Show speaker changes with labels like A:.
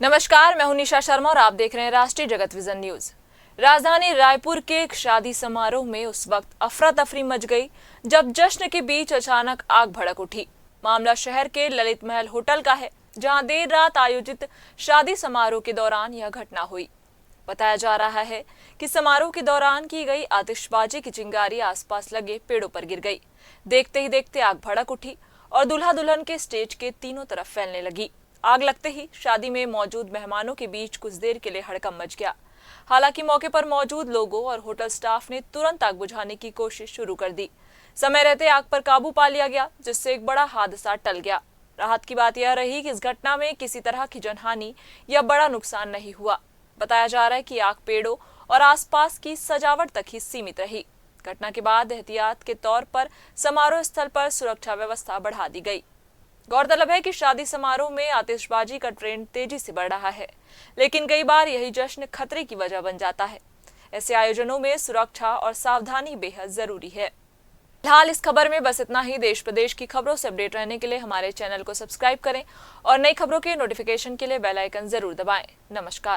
A: नमस्कार, मैं हूं निशा शर्मा और आप देख रहे हैं राष्ट्रीय जगत विजन न्यूज। राजधानी रायपुर के एक शादी समारोह में उस वक्त अफरा तफरी मच गई जब जश्न के बीच अचानक आग भड़क उठी। मामला शहर के ललित महल होटल का है, जहां देर रात आयोजित शादी समारोह के दौरान यह घटना हुई। बताया जा रहा है कि समारोह के दौरान की गई आतिशबाजी की चिंगारी आसपास लगे पेड़ों पर गिर गई। देखते ही देखते आग भड़क उठी और दूल्हा दुल्हन के स्टेज के तीनों तरफ फैलने लगी। आग लगते ही शादी में मौजूद मेहमानों के बीच कुछ देर के लिए हड़कंप मच गया। हालांकि मौके पर मौजूद लोगों और होटल स्टाफ ने तुरंत आग बुझाने की कोशिश शुरू कर दी। समय रहते आग पर काबू पा लिया गया, जिससे एक बड़ा हादसा टल गया। राहत की बात यह रही कि इस घटना में किसी तरह की जनहानि या बड़ा नुकसान नहीं हुआ। बताया जा रहा है कि आग पेड़ों और आसपास की सजावट तक ही सीमित रही। घटना के बाद एहतियात के तौर पर समारोह स्थल पर सुरक्षा व्यवस्था बढ़ा दी गई। गौरतलब है कि शादी समारोह में आतिशबाजी का ट्रेंड तेजी से बढ़ रहा है, लेकिन कई बार यही जश्न खतरे की वजह बन जाता है। ऐसे आयोजनों में सुरक्षा और सावधानी बेहद जरूरी है। फिलहाल इस खबर में बस इतना ही। देश प्रदेश की खबरों से अपडेट रहने के लिए हमारे चैनल को सब्सक्राइब करें और नई खबरों के नोटिफिकेशन के लिए बेल आइकन जरूर दबाएं। नमस्कार।